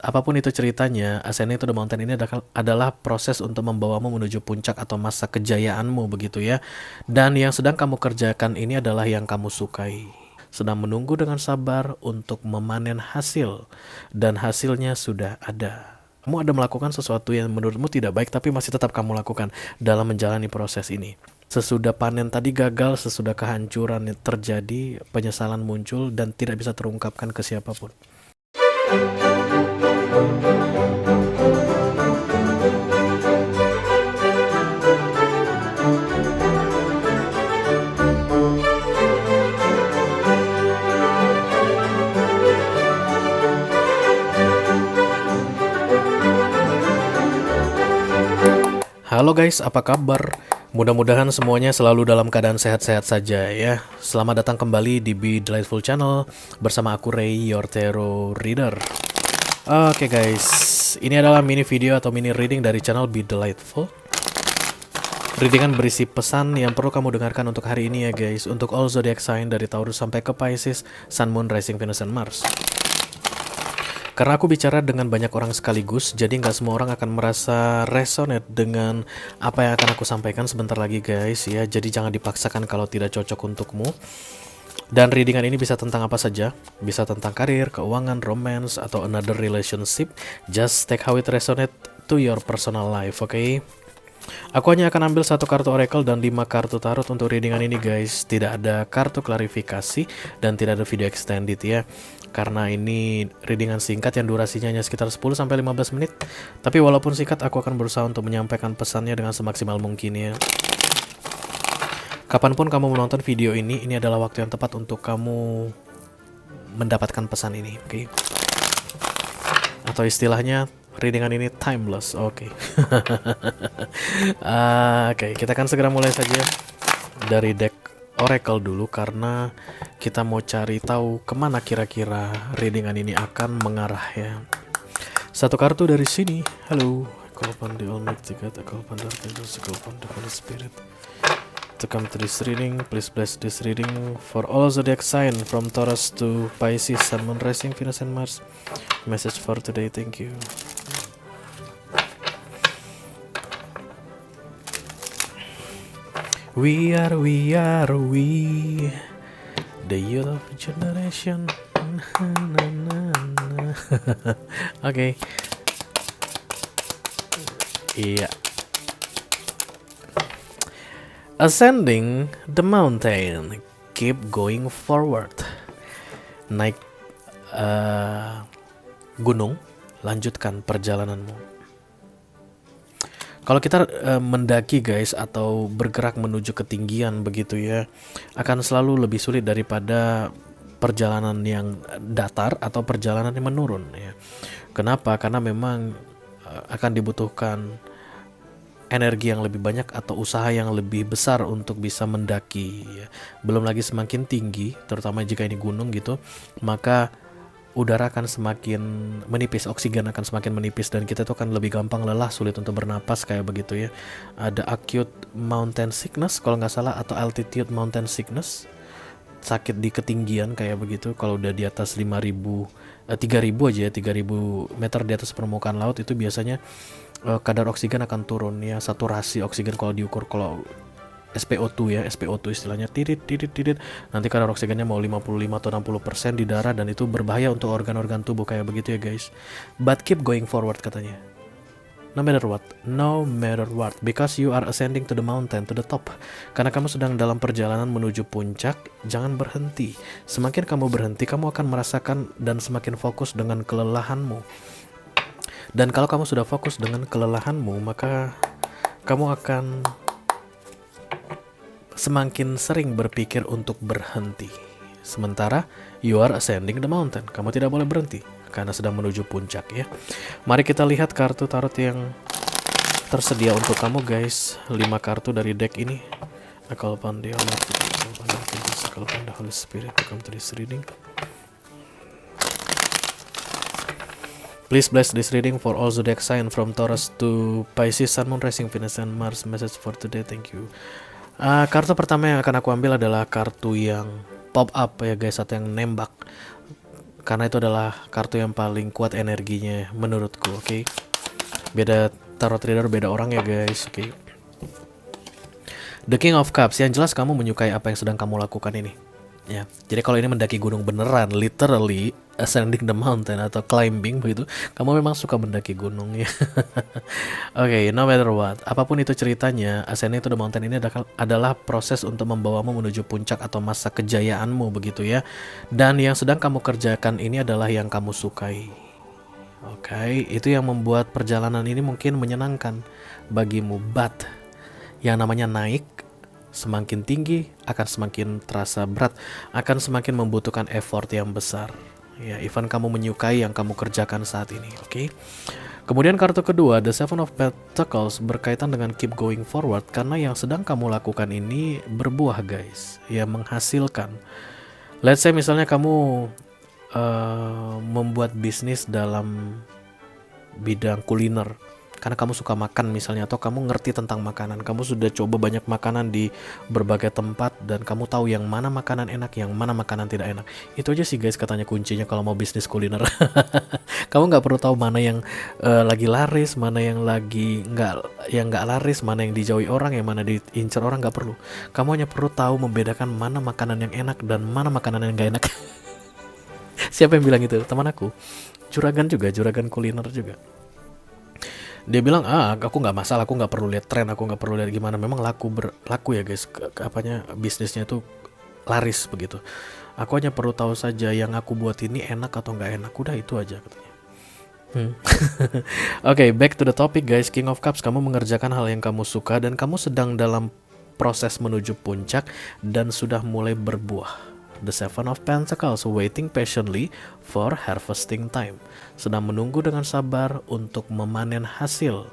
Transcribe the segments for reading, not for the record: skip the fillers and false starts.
apapun itu ceritanya, ascending to the mountain ini adalah proses untuk membawamu menuju puncak atau masa kejayaanmu begitu ya. Dan yang sedang kamu kerjakan ini adalah yang kamu sukai. Sedang menunggu dengan sabar untuk memanen hasil. Dan hasilnya sudah ada. Kamu ada melakukan sesuatu yang menurutmu tidak baik tapi masih tetap kamu lakukan dalam menjalani proses ini. Sesudah panen tadi gagal, sesudah kehancuran terjadi, penyesalan muncul dan tidak bisa terungkapkan ke siapapun. Halo guys, apa kabar? Mudah-mudahan semuanya selalu dalam keadaan sehat-sehat saja ya. Selamat datang kembali di Be Delightful Channel bersama aku Ray, your tarot reader. Oke guys, ini adalah mini video atau mini reading dari channel Be Delightful. Readingan berisi pesan yang perlu kamu dengarkan untuk hari ini ya guys. Untuk all zodiac sign dari Taurus sampai ke Pisces, Sun, Moon, Rising, Venus, dan Mars. Karena aku bicara dengan banyak orang sekaligus, jadi nggak semua orang akan merasa resonate dengan apa yang akan aku sampaikan sebentar lagi guys ya. Jadi jangan dipaksakan kalau tidak cocok untukmu. Dan readingan ini bisa tentang apa saja. Bisa tentang karir, keuangan, romance, atau another relationship. Just take how it resonate to your personal life, oke? Aku hanya akan ambil satu kartu oracle dan 5 kartu tarot untuk readingan ini guys. Tidak ada kartu klarifikasi dan tidak ada video extended ya. Karena ini readingan singkat yang durasinya hanya sekitar 10-15 menit. Tapi walaupun singkat, aku akan berusaha untuk menyampaikan pesannya dengan semaksimal mungkin ya. Kapanpun kamu menonton video ini adalah waktu yang tepat untuk kamu mendapatkan pesan ini, oke? Atau istilahnya, readingan ini timeless, oke. Oke, kita akan segera mulai saja dari deck Oracle dulu karena kita mau cari tahu kemana kira-kira readingan ini akan mengarah ya. Satu kartu dari sini. Halo, I call upon the Almighty God, I call upon the Archangels, I call upon the Holy Spirit to come to this reading. Please bless this reading for all zodiac sign from Taurus to Pisces, Sun, Moon, Rising, Venus, and Mars. Message for today, thank you. We, the youth of generation. Oke. Iya. Ascending the mountain, keep going forward. Naik gunung, lanjutkan perjalananmu. Kalau kita mendaki guys atau bergerak menuju ketinggian begitu ya, akan selalu lebih sulit daripada perjalanan yang datar atau perjalanan yang menurun ya. Kenapa? Karena memang akan dibutuhkan energi yang lebih banyak atau usaha yang lebih besar untuk bisa mendaki ya. Belum lagi semakin tinggi, terutama jika ini gunung gitu, maka udara akan semakin menipis, oksigen akan semakin menipis dan kita tuh akan lebih gampang lelah, sulit untuk bernapas kayak begitu ya. Ada acute mountain sickness kalau nggak salah atau altitude mountain sickness, sakit di ketinggian kayak begitu. Kalau udah di atas 5.000, 3.000 aja ya, 3.000 meter di atas permukaan laut itu biasanya kadar oksigen akan turun ya, saturasi oksigen kalau diukur, kalau SpO2 ya, SpO2 istilahnya tirit. Nanti kadar oksigennya mau 55 atau 60% di darah dan itu berbahaya untuk organ-organ tubuh kayak begitu ya guys. But keep going forward katanya. No matter what, because you are ascending to the mountain, to the top. Karena kamu sedang dalam perjalanan menuju puncak, jangan berhenti. Semakin kamu berhenti, kamu akan merasakan dan semakin fokus dengan kelelahanmu. Dan kalau kamu sudah fokus dengan kelelahanmu, maka kamu akan semakin sering berpikir untuk berhenti. Sementara you are ascending the mountain, kamu tidak boleh berhenti karena sedang menuju puncak ya. Mari kita lihat kartu tarot yang tersedia untuk kamu guys. 5 kartu dari deck ini. I call upon the Almighty, I call upon the Holy Spirit to come to this reading. Please bless this reading for all zodiac sign from Taurus to Pisces, Sun, Moon, Rising, Venus, and Mars. Message for today, thank you. Kartu pertama yang akan aku ambil adalah kartu yang pop up ya guys, atau yang nembak. karena itu adalah kartu yang paling kuat energinya menurutku. Oke. Beda tarot reader, beda orang ya guys. Oke. The King of Cups, yang jelas kamu menyukai apa yang sedang kamu lakukan ini. Ya, jadi kalau ini mendaki gunung beneran, literally ascending the mountain atau climbing begitu, kamu memang suka mendaki gunung ya. Oke, no matter what, apapun itu ceritanya, ascending to the mountain ini adalah proses untuk membawamu menuju puncak atau masa kejayaanmu begitu ya. Dan yang sedang kamu kerjakan ini adalah yang kamu sukai. Oke, itu yang membuat perjalanan ini mungkin menyenangkan bagimu, but yang namanya naik semakin tinggi akan semakin terasa berat, akan semakin membutuhkan effort yang besar. Ya, even kamu menyukai yang kamu kerjakan saat ini, oke? Kemudian kartu kedua, The Seven of Pentacles, berkaitan dengan keep going forward, karena yang sedang kamu lakukan ini berbuah guys, ya menghasilkan. Let's say misalnya kamu membuat bisnis dalam bidang kuliner, karena kamu suka makan misalnya, atau kamu ngerti tentang makanan, kamu sudah coba banyak makanan di berbagai tempat dan kamu tahu yang mana makanan enak, yang mana makanan tidak enak. Itu aja sih guys katanya kuncinya kalau mau bisnis kuliner. Kamu nggak perlu tahu mana yang lagi laris, mana yang lagi nggak laris, mana yang dijauhi orang, yang mana diincar orang, nggak perlu. Kamu hanya perlu tahu membedakan mana makanan yang enak dan mana makanan yang nggak enak. Siapa yang bilang itu? Teman aku, juragan kuliner juga. Dia bilang, aku nggak masalah, aku nggak perlu lihat tren, aku nggak perlu lihat gimana, memang laku ya guys, bisnisnya itu laris begitu. Aku hanya perlu tahu saja yang aku buat ini enak atau nggak enak, udah itu aja katanya. Oke, back to the topic guys. King of Cups, kamu mengerjakan hal yang kamu suka dan kamu sedang dalam proses menuju puncak dan sudah mulai berbuah. The Seven of Pentacles, waiting patiently for harvesting time, sedang menunggu dengan sabar untuk memanen hasil,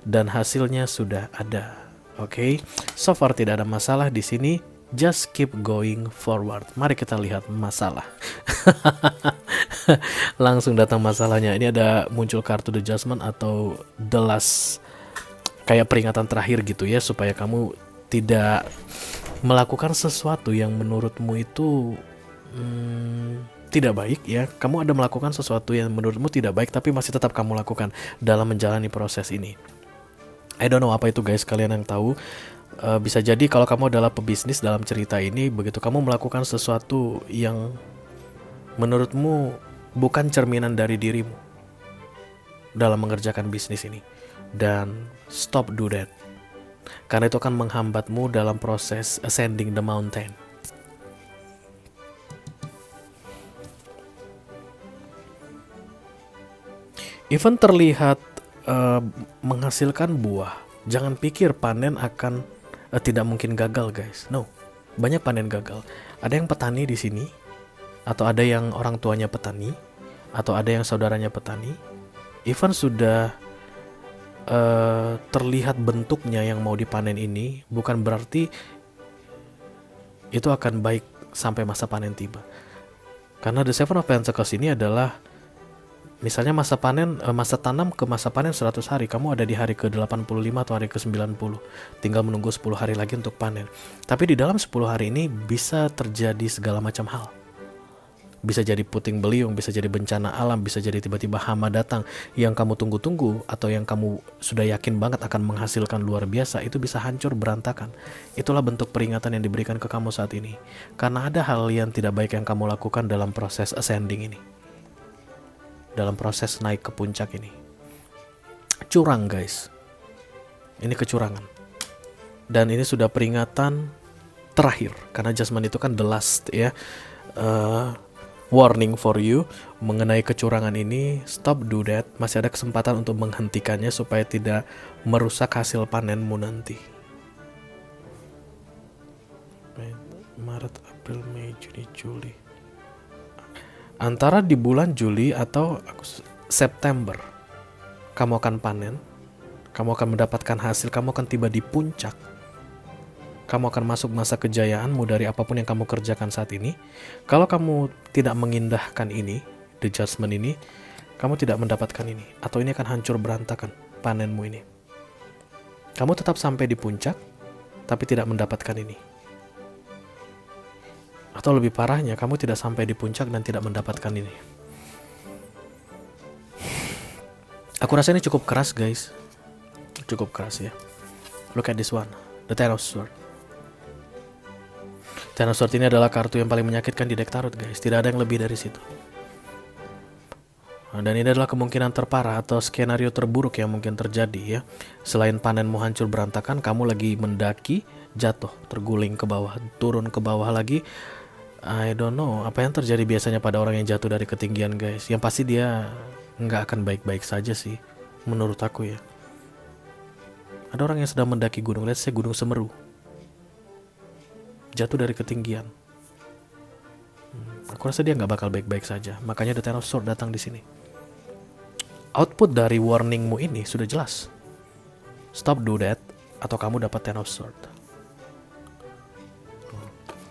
dan hasilnya sudah ada. Oke, so far tidak ada masalah di sini. Just keep going forward. Mari kita lihat masalah. Langsung datang masalahnya. Ini ada muncul kartu The Judgment atau the last, kayak peringatan terakhir gitu ya, supaya kamu tidak melakukan sesuatu yang menurutmu itu tidak baik ya. Kamu ada melakukan sesuatu yang menurutmu tidak baik tapi masih tetap kamu lakukan dalam menjalani proses ini. I don't know apa itu guys, kalian yang tahu. Bisa jadi kalau kamu adalah pebisnis dalam cerita ini, begitu kamu melakukan sesuatu yang menurutmu bukan cerminan dari dirimu dalam mengerjakan bisnis ini, dan stop do that, karena itu akan menghambatmu dalam proses ascending the mountain. Even terlihat menghasilkan buah, jangan pikir panen akan tidak mungkin gagal guys. No, banyak panen gagal. Ada yang petani di sini, atau ada yang orang tuanya petani, atau ada yang saudaranya petani. Even sudah terlihat bentuknya yang mau dipanen ini, bukan berarti itu akan baik sampai masa panen tiba. Karena The Seven of Pentacles ini adalah misalnya masa tanam ke masa panen 100 hari, kamu ada di hari ke-85 atau hari ke-90, tinggal menunggu 10 hari lagi untuk panen. Tapi di dalam 10 hari ini bisa terjadi segala macam hal. Bisa jadi puting beliung, bisa jadi bencana alam, bisa jadi tiba-tiba hama datang yang kamu tunggu-tunggu, atau yang kamu sudah yakin banget akan menghasilkan luar biasa, itu bisa hancur berantakan. Itulah bentuk peringatan yang diberikan ke kamu saat ini, karena ada hal yang tidak baik yang kamu lakukan dalam proses ascending ini, dalam proses naik ke puncak ini. Curang guys, ini kecurangan, dan ini sudah peringatan terakhir, karena Judgment itu kan the last ya, warning for you mengenai kecurangan ini. Stop do that, masih ada kesempatan untuk menghentikannya supaya tidak merusak hasil panenmu nanti. Maret, April, Mei, Juni, Juli, antara di bulan Juli atau September kamu akan panen, kamu akan mendapatkan hasil, kamu akan tiba di puncak, kamu akan masuk masa kejayaanmu dari apapun yang kamu kerjakan saat ini. Kalau kamu tidak mengindahkan ini, The Judgment ini, kamu tidak mendapatkan ini, atau ini akan hancur berantakan panenmu ini. Kamu tetap sampai di puncak tapi tidak mendapatkan ini, atau lebih parahnya kamu tidak sampai di puncak dan tidak mendapatkan ini. Aku rasa ini cukup keras guys. Cukup keras ya. Look at this one. The Ten of Swords. Ten of Swords ini adalah kartu yang paling menyakitkan di deck tarot guys. Tidak ada yang lebih dari situ. Dan ini adalah kemungkinan terparah atau skenario terburuk yang mungkin terjadi ya. Selain panenmu hancur berantakan, kamu lagi mendaki, jatuh, terguling ke bawah, turun ke bawah lagi. I don't know apa yang terjadi biasanya pada orang yang jatuh dari ketinggian guys. Yang pasti dia nggak akan baik-baik saja sih, menurut aku ya. Ada orang yang sedang mendaki gunung, let's say Gunung Semeru, jatuh dari ketinggian. Aku rasa dia nggak bakal baik-baik saja. Makanya The Ten of Swords datang di sini. Output dari warningmu ini sudah jelas. Stop do that, atau kamu dapat Ten of Swords.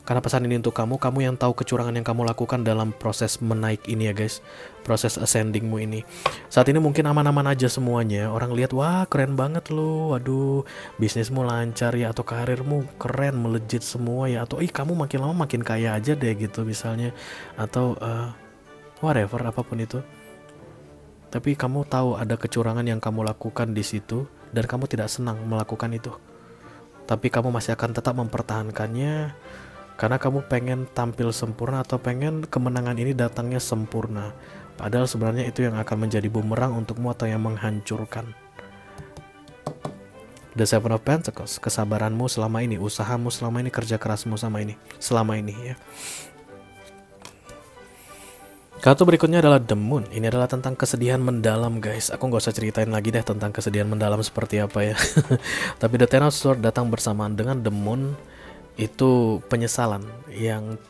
Karena pesan ini untuk kamu yang tahu kecurangan yang kamu lakukan dalam proses menaik ini ya guys. Proses ascendingmu ini. Saat ini mungkin aman-aman aja semuanya. Orang lihat, wah keren banget lu. Waduh, bisnismu lancar ya. Atau karirmu keren, melejit semua ya. Atau kamu makin lama makin kaya aja deh gitu misalnya. Atau whatever, apapun itu. Tapi kamu tahu ada kecurangan yang kamu lakukan di situ. Dan kamu tidak senang melakukan itu. Tapi kamu masih akan tetap mempertahankannya. Karena kamu pengen tampil sempurna atau pengen kemenangan ini datangnya sempurna. Padahal sebenarnya itu yang akan menjadi bumerang untukmu atau yang menghancurkan. The Seven of Pentacles, kesabaranmu selama ini, usahamu selama ini, kerja kerasmu selama ini ya. Kartu berikutnya adalah The Moon. Ini adalah tentang kesedihan mendalam guys. Aku nggak usah ceritain lagi deh tentang kesedihan mendalam seperti apa ya. Tapi The Ten of Swords datang bersamaan dengan The Moon. Itu penyesalan yang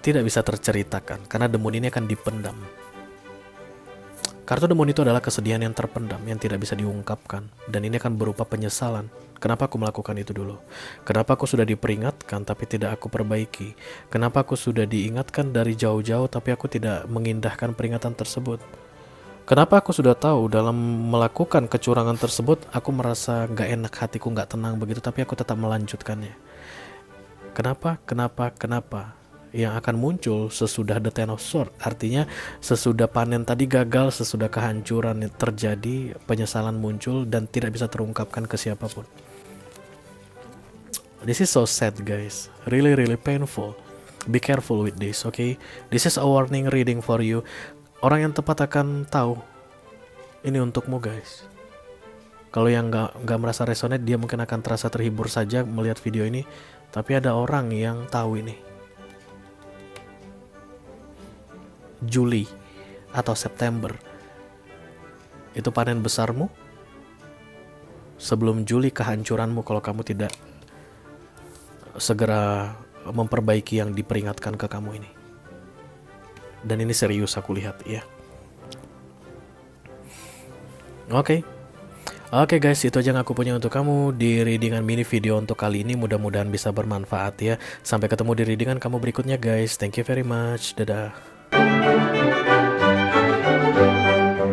tidak bisa terceritakan karena The Moon ini akan dipendam. Kartu The Moon itu adalah kesedihan yang terpendam yang tidak bisa diungkapkan, dan ini akan berupa penyesalan. Kenapa aku melakukan itu dulu? Kenapa aku sudah diperingatkan tapi tidak aku perbaiki? Kenapa aku sudah diingatkan dari jauh-jauh tapi aku tidak mengindahkan peringatan tersebut? Kenapa aku sudah tahu dalam melakukan kecurangan tersebut aku merasa gak enak, hatiku gak tenang begitu, tapi aku tetap melanjutkannya. Kenapa? Yang akan muncul sesudah The Ten of Swords, artinya sesudah panen tadi gagal, sesudah kehancuran terjadi, penyesalan muncul dan tidak bisa terungkapkan ke siapapun. This is so sad guys, really painful. Be careful with this, okay? This is a warning reading for you. Orang yang tepat akan tahu ini untukmu guys. Kalau yang nggak merasa resonate, dia mungkin akan terasa terhibur saja melihat video ini. Tapi ada orang yang tahu ini. Juli atau September itu panen besarmu. Sebelum Juli kehancuranmu kalau kamu tidak segera memperbaiki yang diperingatkan ke kamu ini. Dan ini serius aku lihat ya. Oke guys, itu aja yang aku punya untuk kamu di readingan mini video untuk kali ini. Mudah-mudahan bisa bermanfaat ya. Sampai ketemu di readingan kamu berikutnya guys. Thank you very much. Dadah.